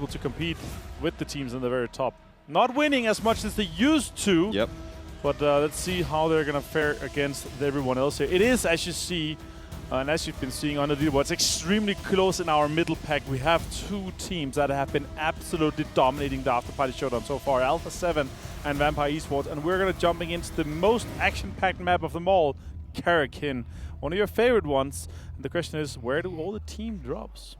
able to compete with the teams in the very top. Not winning as much as they used to. Yep. But let's see how they're going to fare against everyone else here. It is, as you see, and as you've been seeing on the leaderboard, it's extremely close in our middle pack. We have two teams that have been absolutely dominating the Afterparty Showdown so far, Alpha 7 and Vampire Esports. And we're going to jumping into the most action-packed map of them all, Karakin, one of your favorite ones. And the question is, where do all the team drops?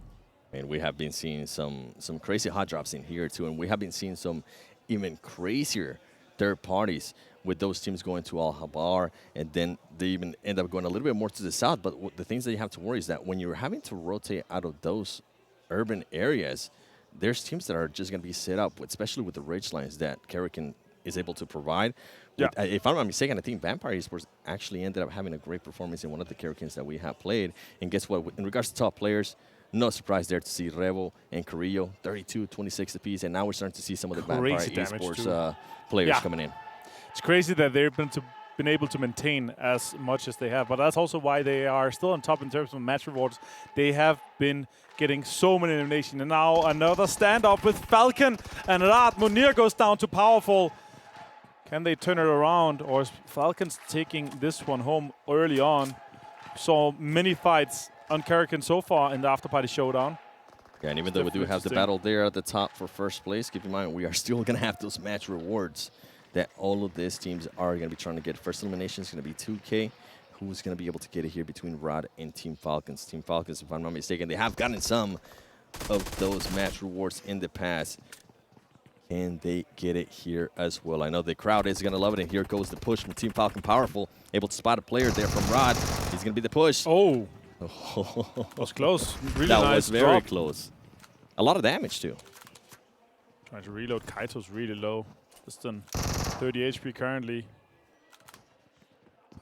And we have been seeing some crazy hot drops in here too, and we have been seeing some even crazier third parties with those teams going to Al-Habar, and then they even end up going a little bit more to the south. But the things that you have to worry is that when you're having to rotate out of those urban areas, there's teams that are just going to be set up, especially with the ridge lines that Karakin is able to provide. Yeah. If I'm not mistaken, I think Vampire Esports actually ended up having a great performance in one of the Karakins that we have played. And guess what? In regards to top players, no surprise there to see Revo and Carrillo, 32, 26 apiece. And now we're starting to see some of the Vampire Esports players coming in. It's crazy that they've been able to maintain as much as they have, but that's also why they are still on top in terms of match rewards. They have been getting so many eliminations, and now another standoff with Falcon and Riyadh. Munir goes down to Powerful. Can they turn it around, or is Falcon's taking this one home early on? So many fights on Karakin so far in the Afterparty Showdown. Yeah, and even though we do have the battle there at the top for first place, keep in mind we are still going to have those match rewards that all of these teams are going to be trying to get. First elimination is going to be 2K. Who's going to be able to get it here between Rod and Team Falcons? Team Falcons, if I'm not mistaken, they have gotten some of those match rewards in the past. And they get it here as well. I know the crowd is going to love it. And here goes the push from Team Falcon Powerful. Able to spot a player there from Rod. He's going to be the push. Oh. That was close. Really that nice was very drop. close. A lot of damage, too. Trying to reload. Kaito's really low. Just done 30 HP currently.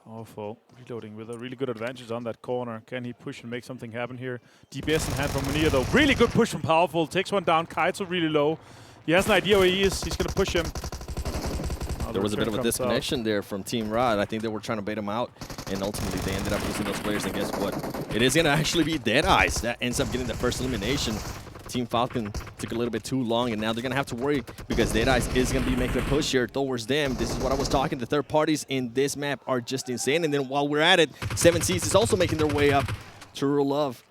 Powerful. Reloading with a really good advantage on that corner. Can he push and make something happen here? DPS in hand from Munir, though. Really good push from Powerful. Takes one down. Kaito really low. He has an idea where he is. He's going to push him. There was a bit of a disconnection there from Team Rod. I think they were trying to bait him out, and ultimately they ended up losing those players. And guess what? It is going to actually be Deadeyes that ends up getting the first elimination. Team Falcon took a little bit too long, and now they're going to have to worry because Deadeyes is going to be making a push here towards them. This is what I was talking. The third parties in this map are just insane. And then while we're at it, 7Cs is also making their way up to Rule Love.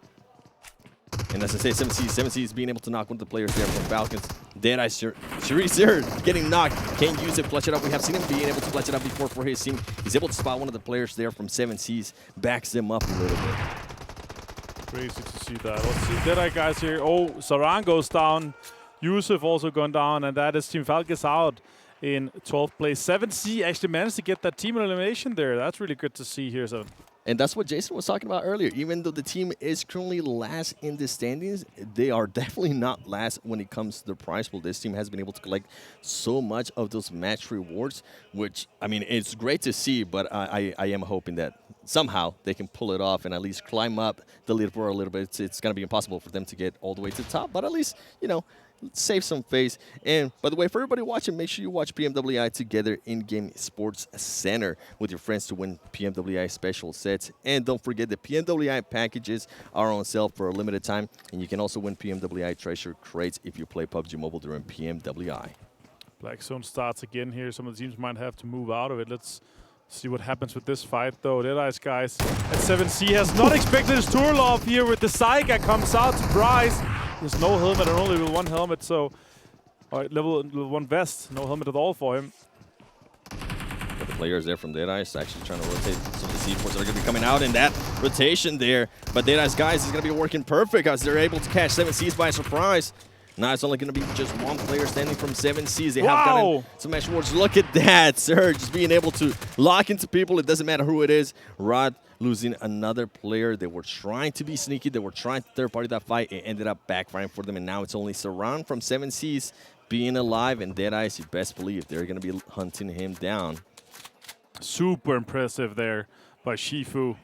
And as I say, 7Cs being able to knock one of the players there from Falcons. Deadeyes, Sharice there getting knocked. Can't use it, flush it up. We have seen him being able to flush it up before for his team. He's able to spot one of the players there from 7Cs. Backs them up a little bit. Crazy to see that. Let's see Deadeye guys here. Oh, Saran goes down. Yusuf also gone down, and that is Team Falcons out in 12th place. 7C actually managed to get that team elimination there. That's really good to see here. So. And that's what Jason was talking about earlier. Even though the team is currently last in the standings, they are definitely not last when it comes to the prize pool. This team has been able to collect so much of those match rewards, which, I mean, it's great to see, but I am hoping that somehow they can pull it off and at least climb up the leaderboard a little bit. It's going to be impossible for them to get all the way to the top, but at least, you know, save some face. And by the way, for everybody watching, make sure you watch PMWI together in-game sports center with your friends to win PMWI special sets. And don't forget the PMWI packages are on sale for a limited time, and you can also win PMWI treasure crates if you play PUBG Mobile during PMWI. Black Zone starts again here. Some of the teams might have to move out of it. Let's see what happens with this fight, though. Deadeyes, guys, at 7C has not expected his Turloff here with the Saiga comes out. Surprise. There's no helmet and only with one helmet, so level 1 vest. No helmet at all for him. But the players there from Deadeyes actually trying to rotate some of the C4s that are going to be coming out in that rotation there. But Deadeyes, guys, is going to be working perfect as they're able to catch 7Cs by surprise. Now it's only going to be just one player standing from 7Cs. They have gotten some match rewards. Look at that, sir. Just being able to lock into people. It doesn't matter who it is. Rod losing another player. They were trying to be sneaky. They were trying to third-party that fight. It ended up backfiring for them, and now it's only Saran from 7Cs being alive, and Deadeyes, you best believe they're going to be hunting him down. Super impressive there by Shifu,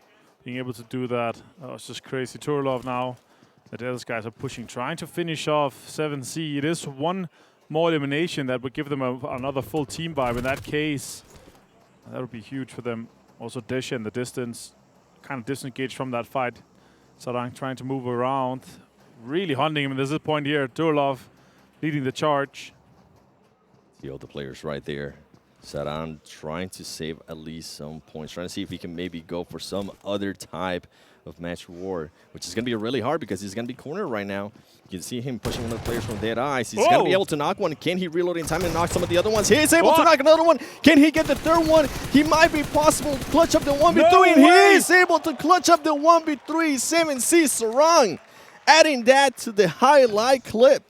being able to do that. Oh, it's just crazy. Turlov now. The Deadeyes guys are pushing, trying to finish off 7C. It is one more elimination that would give them another full team vibe. In that case, that would be huge for them. Also, Desha in the distance, kind of disengaged from that fight. Sarang trying to move around, really hunting him. And there's a point here. Turlov leading the charge. See all the players right there. Saran trying to save at least some points, trying to see if he can maybe go for some other type of match reward, which is going to be really hard because he's going to be cornered right now. You can see him pushing one of the players from dead eyes. He's going to be able to knock one. Can he reload in time and knock some of the other ones? He's able to knock another one. Can he get the third one? He might be possible to clutch up the 1v3, and he is able to clutch up the 1v3. 7C Sarang adding that to the highlight clip.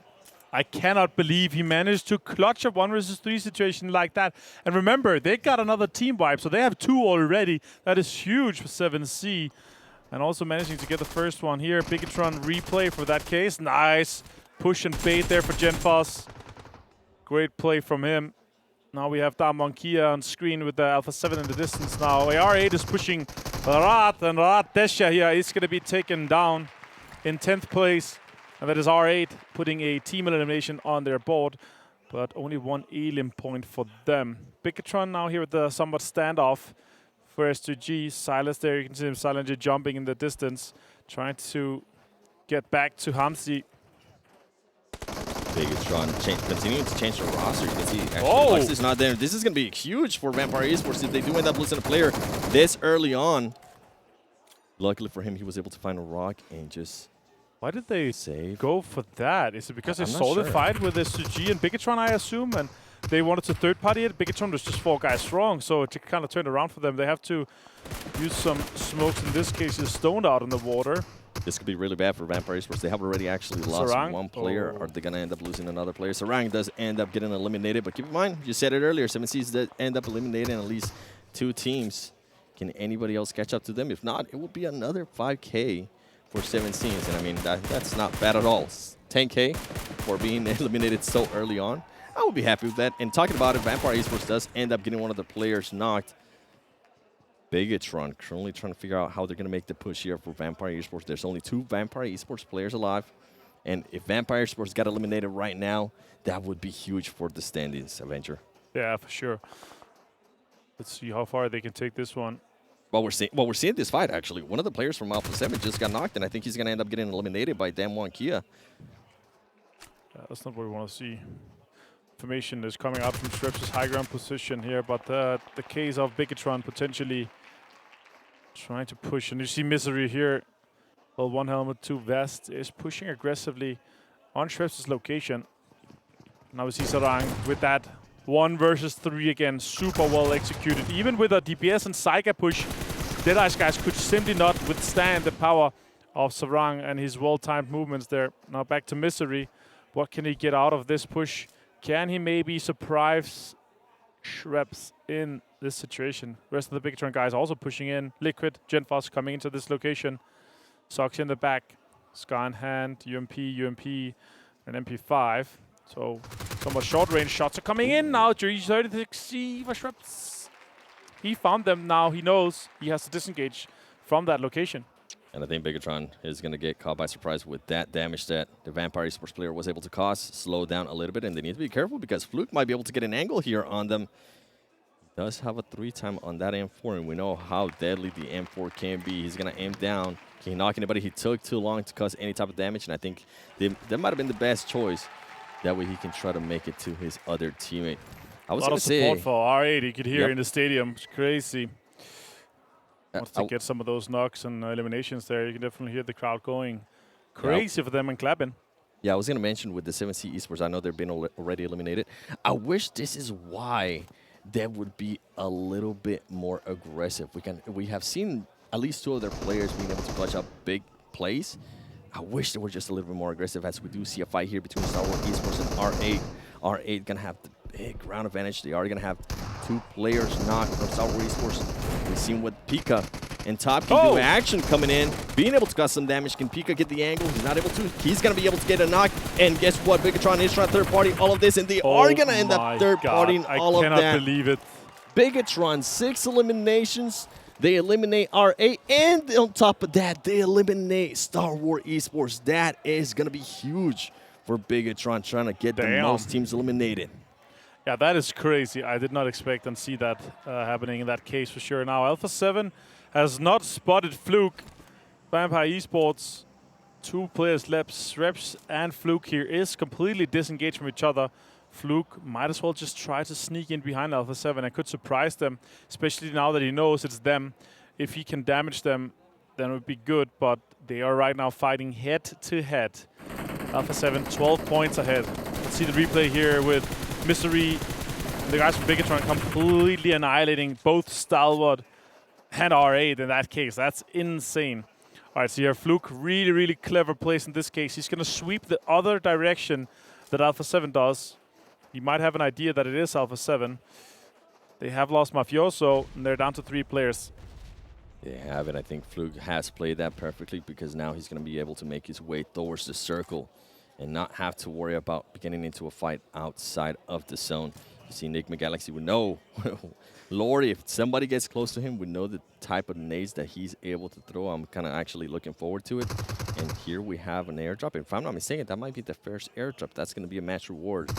I cannot believe he managed to clutch a 1 versus 3 situation like that. And remember, they got another team wipe, so they have 2 already. That is huge for 7C. And also managing to get the first one here. Bigatron replay for that case. Nice push and bait there for Genfos. Great play from him. Now we have Damonkia on screen with the Alpha 7 in the distance now. AR8 is pushing Rat, and Rat Desha here is going to be taken down in 10th place. And that is R8 putting a team elimination on their board, but only 1 elim point for them. Bigatron now here with the somewhat standoff for S2G. Silas there, you can see him silently jumping in the distance, trying to get back to Hamsi. Bigatron continuing to change the roster. You can see actually Lux is not there. This is going to be huge for Vampire Esports if they do end up losing a player this early on. Luckily for him, he was able to find a rock and just... Why did they go for that? Is it because they saw the fight with S2G and Bigatron, I assume, and they wanted to third-party it? Bigatron was just 4 guys strong, so it kind of turned around for them. They have to use some smokes. In this case, is stoned out in the water. This could be really bad for Vampire Esports. They have already actually lost one player. Are they going to end up losing another player? Sarang does end up getting eliminated, but keep in mind, you said it earlier, 7Cs did end up eliminating at least 2 teams. Can anybody else catch up to them? If not, it will be another 5K. For 7 scenes, and I mean, that's not bad at all. 10K for being eliminated so early on. I would be happy with that. And talking about it, Vampire Esports does end up getting one of the players knocked. Bigatron currently trying to figure out how they're going to make the push here for Vampire Esports. There's only 2 Vampire Esports players alive. And if Vampire Esports got eliminated right now, that would be huge for the standings, Avenger. Yeah, for sure. Let's see how far they can take this one. Well, we're seeing this fight, actually. One of the players from Alpha 7 just got knocked, and I think he's going to end up getting eliminated by Damonkia. That's not what we want to see. Information is coming out from Streps' high ground position here, but the case of Bigatron potentially trying to push. And you see Misery here. Well, 1 helmet, 2 vest is pushing aggressively on Streps' location. Now we see Sarang with that 1 versus 3 again, super well executed. Even with a DPS and Psycha push, Deadeye's guys could simply not withstand the power of Sarang and his well-timed movements there. Now back to Misery. What can he get out of this push? Can he maybe surprise Shreps in this situation? Rest of the Bigatron guys also pushing in. Liquid, Genfos coming into this location. Sox in the back. Scar in hand, UMP, and MP5. So, somewhat short-range shots are coming in now. G36C for Shreps. He found them now. He knows he has to disengage from that location. And I think Bigatron is going to get caught by surprise with that damage that the Vampire Esports player was able to cause. Slow down a little bit, and they need to be careful because Fluke might be able to get an angle here on them. He does have a 3-time on that M4, and we know how deadly the M4 can be. He's going to aim down. Can he knock anybody? He took too long to cause any type of damage, and I think that might have been the best choice. That way he can try to make it to his other teammate. I was a lot of support for R8. You could hear in the stadium. It's crazy. Wants to get some of those knocks and eliminations there. You can definitely hear the crowd going crazy for them and clapping. Yeah, I was going to mention with the 7C Esports, I know they've been already eliminated. I wish this is why they would be a little bit more aggressive. We have seen at least 2 of their players being able to clutch up big plays. I wish they were just a little bit more aggressive as we do see a fight here between Star Wars Esports and R8. R8 going to have the big ground advantage. They are going to have 2 players knocked from Star Wars Esports. We've seen with Pika and Top can do action coming in, being able to cause some damage. Can Pika get the angle? He's not able to. He's going to be able to get a knock. And guess what? Bigatron is trying to third-party all of this, and they are going to end up third-partying all of that. I cannot believe it. Bigatron, 6 eliminations. They eliminate R8, and on top of that, they eliminate Star Wars Esports. That is going to be huge for Bigatron, trying to get the most teams eliminated. Yeah, that is crazy. I did not expect and see that happening in that case for sure. Now, Alpha 7 has not spotted Fluke. Vampire Esports Two players left, Reps and Fluke here is completely disengaged from each other. Fluke might as well just try to sneak in behind Alpha 7 and could surprise them, especially now that he knows it's them. If he can damage them, then it would be good, but they are right now fighting head to head. Alpha 7, 12 points ahead. Let's see the replay here with Mystery. The guys from Bigatron completely annihilating both Stalwart and R8 in that case. That's insane. All right, so here Fluke, really, really clever place in this case. He's going to sweep the other direction that Alpha 7 does. He might have an idea that it is Alpha 7. They have lost Mafioso, and they're down to 3 players. They have it. I think Fluke has played that perfectly because now he's going to be able to make his way towards the circle and not have to worry about getting into a fight outside of the zone. You see Enigma.CEST would know, Lord, if somebody gets close to him, we know the type of nades that he's able to throw. I'm kind of actually looking forward to it. And here we have an airdrop. If I'm not mistaken, that might be the first airdrop. That's going to be a match reward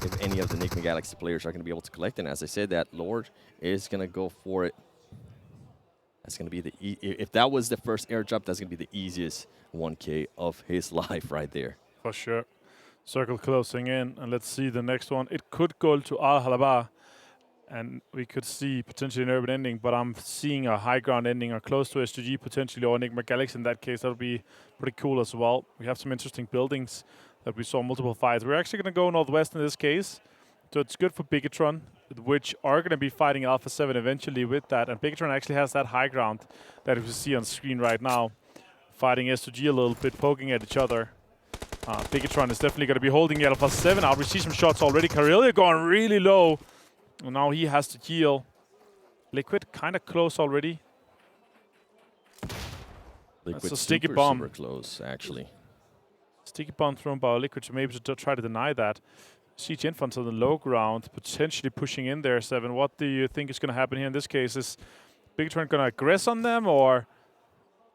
if any of the Enigma.CEST players are going to be able to collect it. And as I said, that Lord is going to go for it. That's going to be the if that was the first airdrop, that's going to be the easiest 1K of his life right there. For sure. Circle closing in, and let's see the next one. It could go to Al Halaba, and we could see potentially an urban ending, but I'm seeing a high ground ending or close to STG potentially, or Enigma.CEST in that case. That would be pretty cool as well. We have some interesting buildings that we saw multiple fights. We're actually going to go northwest in this case, so it's good for Bigatron, which are going to be fighting Alpha 7 eventually with that. And Bigatron actually has that high ground that we see on screen right now, fighting STG a little bit, poking at each other. Bigatron is definitely going to be holding the Alpha 7 out. We see some shots already. Karelia going really low. And now he has to heal. Liquid kind of close already. Liquid That's a sticky bomb. Super close, actually. Sticky bomb thrown by Liquid, so maybe to try to deny that. See Jinfons on the low ground, potentially pushing in there, 7. What do you think is going to happen here in this case? Is Bigatron going to aggress on them, or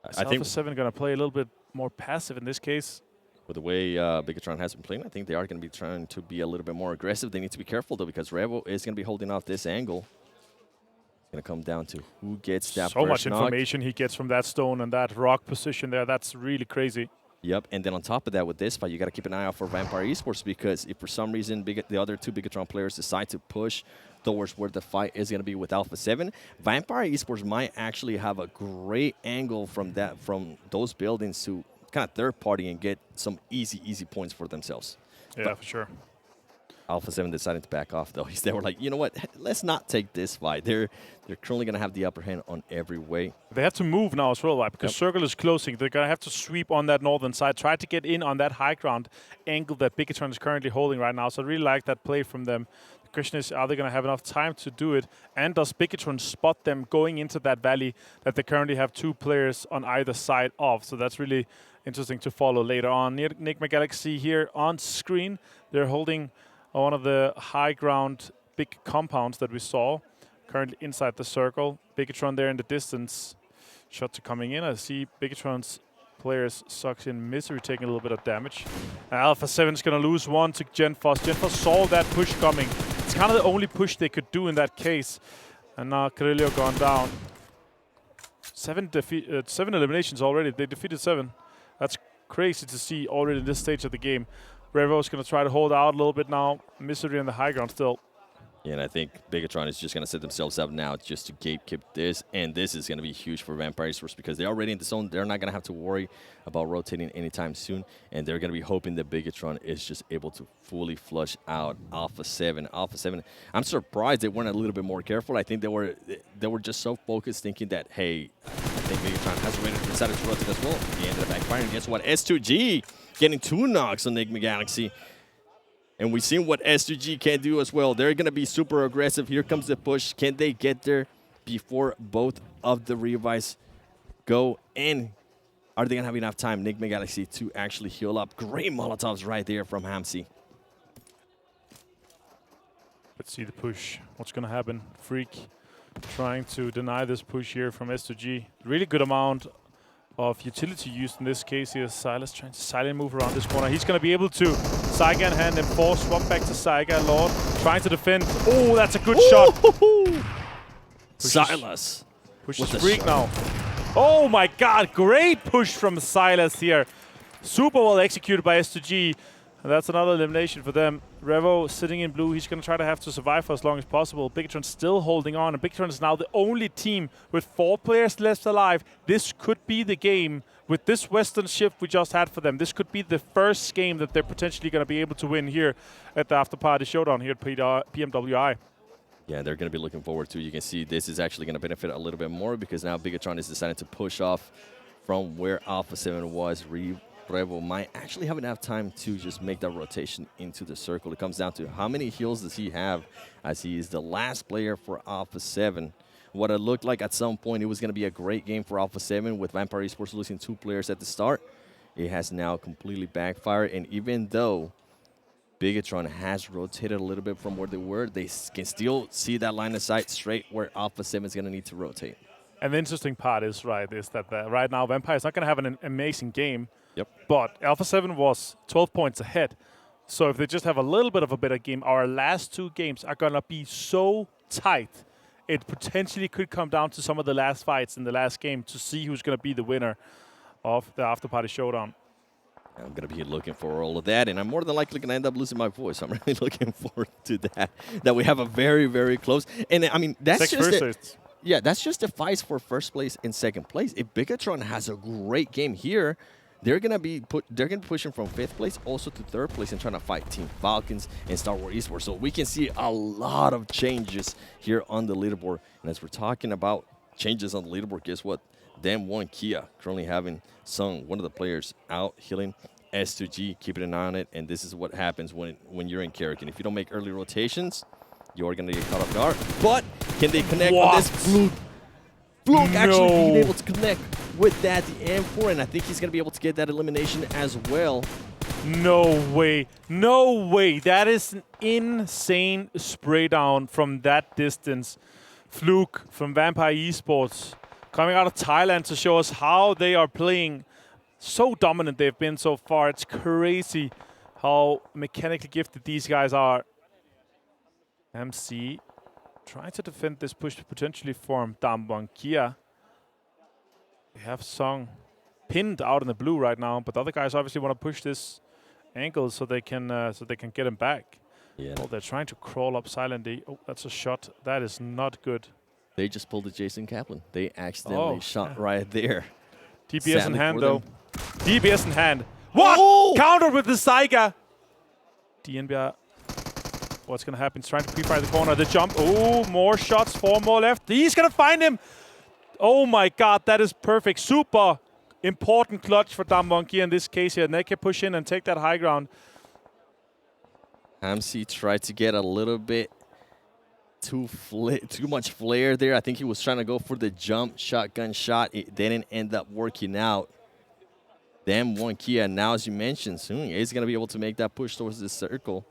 is Alpha 7 going to play a little bit more passive in this case? With the way Bigatron has been playing, I think they are going to be trying to be a little bit more aggressive. They need to be careful, though, because Revo is going to be holding off this angle. It's going to come down to who gets that so first much knock. Information he gets from that stone and that rock position there. That's really crazy. Yep, and then on top of that, with this fight, you got to keep an eye out for Vampire Esports, because if for some reason the other 2 Bigatron players decide to push towards where the fight is going to be with Alpha 7, Vampire Esports might actually have a great angle from those buildings to kind of third party and get some easy points for themselves. Yeah, but for sure. Alpha 7 decided to back off, though. They were like, you know what, let's not take this fight. They're currently going to have the upper hand on every way. They have to move now as well, right? Because Circle is closing. They're going to have to sweep on that northern side, try to get in on that high ground angle that Bigatron is currently holding right now. So I really like that play from them. The question is, are they going to have enough time to do it? And does Bigatron spot them going into that valley that they currently have 2 players on either side of? So that's really interesting to follow later on. Enigma.CEST here on screen. They're holding one of the high ground big compounds that we saw, currently inside the circle. Bigatron there in the distance. Shots are coming in. I see Bigatron's players sucks in Misery taking a little bit of damage. Alpha 7 is going to lose 1 to Genfos. Genfos saw that push coming. It's kind of the only push they could do in that case. And now Karilio gone down. 7 eliminations already. They defeated 7. That's crazy to see already in this stage of the game. Revo's going to try to hold out a little bit now. Misery on the high ground still. Yeah, and I think Bigatron is just going to set themselves up now just to gatekeep this. And this is going to be huge for Vampire Esports because they're already in the zone. They're not going to have to worry about rotating anytime soon. And they're going to be hoping that Bigatron is just able to fully flush out Alpha 7. Alpha 7, I'm surprised they weren't a little bit more careful. I think they were just so focused thinking that, hey, I think Bigatron has already decided to rotate as well. He ended up backfiring. Guess what? S2G getting 2 knocks on Enigma.CEST. And we've seen what S2G can do as well. They're going to be super aggressive. Here comes the push. Can they get there before both of the revives go in? Are they going to have enough time, Enigma.CEST, to actually heal up? Great Molotovs right there from Hamsi. Let's see the push. What's going to happen? Freak trying to deny this push here from S2G. Really good amount of utility used in this case here. Silas trying to silent move around this corner. He's going to be able to Saiga in hand and force swap back to Saiga. Lord trying to defend. Oh, that's a good shot. Silas. Pushes Freak now. Oh my god, great push from Silas here. Super well executed by S2G. And that's another elimination for them. Revo sitting in blue. He's going to try to have to survive for as long as possible. Bigatron still holding on. And Bigatron is now the only team with 4 players left alive. This could be the game. With this Western shift we just had for them, this could be the first game that they're potentially going to be able to win here at the Afterparty Showdown here at PMWI. Yeah, they're going to be looking forward to. You can see this is actually going to benefit a little bit more because now Bigatron is deciding to push off from where Alpha 7 was. Revo might actually have enough time to just make that rotation into the circle. It comes down to how many heals does he have, as he is the last player for Alpha 7. What it looked like at some point, it was going to be a great game for Alpha 7 with Vampire Esports losing 2 players at the start. It has now completely backfired, and even though Bigatron has rotated a little bit from where they were, they can still see that line of sight straight where Alpha 7 is going to need to rotate. And the interesting part is, that right now Vampire is not going to have an amazing game. Yep. But Alpha 7 was 12 points ahead. So if they just have a little bit of a better game, our last 2 games are going to be so tight. It potentially could come down to some of the last fights in the last game to see who's going to be the winner of the Afterparty Showdown. I'm going to be looking for all of that, and I'm more than likely going to end up losing my voice. I'm really looking forward to that we have a very, very close. And, I mean, that's just yeah, that's just the fights for first place and second place. If Bigatron has a great game here, they're gonna be pushing from 5th place also to 3rd place and trying to fight Team Falcons and Star Wars Esports. So we can see a lot of changes here on the leaderboard. And as we're talking about changes on the leaderboard, guess what? One Kia currently having Sung, one of the players, out healing S2G, keeping an eye on it. And this is what happens when you're in Karakin. If you don't make early rotations, you're gonna get caught off guard. But can they connect on this Fluke? Fluke actually being able to connect with that, the M4, and I think he's going to be able to get that elimination as well. No way. No way. That is an insane spray down from that distance. Fluke from Vampire Esports coming out of Thailand to show us how they are playing. So dominant they've been so far. It's crazy how mechanically gifted these guys are. MC trying to defend this push potentially from Kia. We have Song pinned out in the blue right now, but the other guys obviously want to push this angle so they can get him back. Yeah. Oh, they're trying to crawl up silently. Oh, that's a shot. That is not good. They just pulled the Jason Kaplan. They accidentally shot right there. DPS in hand, though. DPS in hand. What? Oh! Countered with the Saiga. DNBR. What's going to happen? He's trying to pre-fire the corner. The jump. Oh, more shots. 4 more left. He's going to find him. Oh my god, that is perfect. Super important clutch for Kia in this case here. They can push in and take that high ground. MC tried to get a little bit too much flare there. I think he was trying to go for the jump shotgun shot. It didn't end up working out. One Kia, now as you mentioned, soon is going to be able to make that push towards this circle.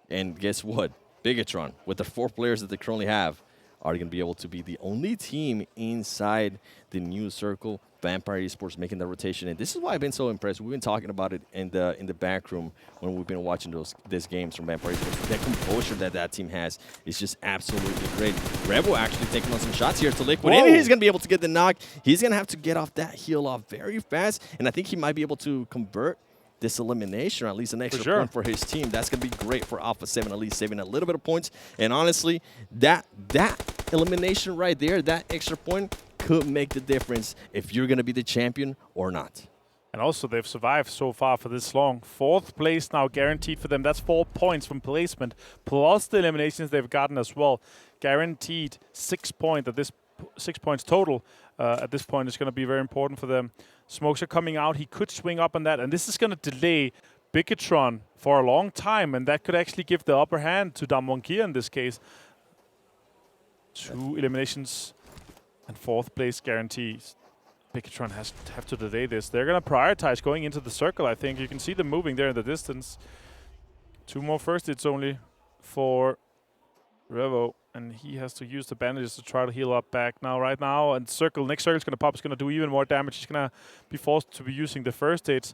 And guess what? Bigatron, with the 4 players that they currently have, are going to be able to be the only team inside the new circle. Vampire Esports making the rotation, and this is why I've been so impressed. We've been talking about it in the back room when we've been watching these games from Vampire Esports. That composure that team has is just absolutely great. Revo actually taking on some shots here to Liquid. Maybe he's going to be able to get the knock. He's going to have to get off that heal off very fast, and I think he might be able to convert this elimination, or at least an extra point for his team. That's going to be great for Alpha 7, at least saving a little bit of points. And honestly, that elimination right there, that extra point, could make the difference if you're going to be the champion or not. And also, they've survived so far for this long. 4th place now guaranteed for them. That's 4 points from placement, plus the eliminations they've gotten as well. Guaranteed 6 points at this 6 points total at this point is going to be very important for them. Smokes are coming out. He could swing up on that, and this is going to delay Bigatron for a long time, and that could actually give the upper hand to Kia in this case. 2 eliminations and 4th place guarantees. Bigatron have to delay this. They're going to prioritize going into the circle, I think. You can see them moving there in the distance. 2 more first hits only for Revo, and he has to use the bandages to try to heal up back now, right now. And next circle's going to pop. It's going to do even more damage. He's going to be forced to be using the first hits.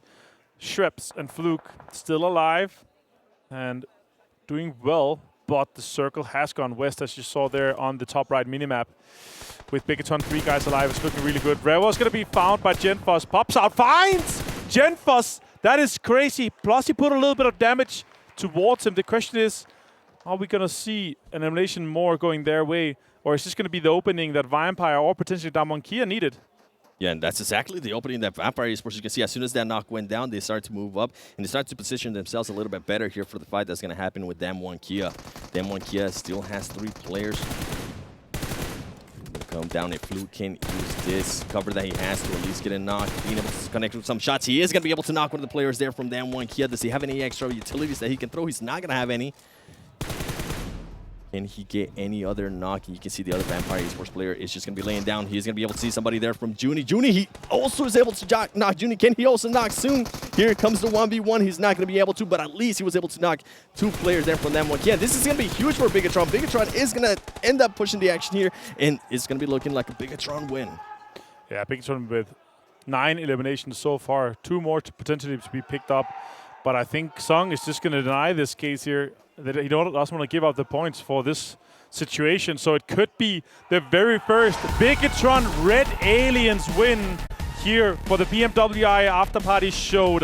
Schweppes and Fluke still alive and doing well, but the circle has gone west, as you saw there on the top right minimap. With Bigatron, 3 guys alive, it's looking really good. Revo's going to be found by Genfos. Pops out, finds Genfos. That is crazy. Plus, he put a little bit of damage towards him. The question is, are we going to see an elimination more going their way? Or is this going to be the opening that Vampire or potentially Damonkia needed? Yeah, and that's exactly the opening that Vampire Esports, you can see as soon as that knock went down, they start to move up, and they start to position themselves a little bit better here for the fight that's going to happen with Damonkia. Damonkia still has 3 players. Come down if Flute can use this cover that he has to at least get a knock. Being able to connect with some shots. He is going to be able to knock one of the players there from Damonkia. Does he have any extra utilities that he can throw? He's not going to have any. Can he get any other knock? And you can see the other Vampire Esports player is just going to be laying down. He's going to be able to see somebody there from Junie. Junie, he also is able to knock Junie. Can he also knock soon? Here comes the 1v1. He's not going to be able to, but at least he was able to knock 2 players there from them. Yeah, this is going to be huge for Bigatron. Bigatron is going to end up pushing the action here, and it's going to be looking like a Bigatron win. Yeah, Bigatron with 9 eliminations so far. 2 more to potentially to be picked up. But I think Sung is just going to deny this case here. That he doesn't want to give out the points for this situation. So it could be the very first Bigatron Red Aliens win here for the PMWI Afterparty Showdown.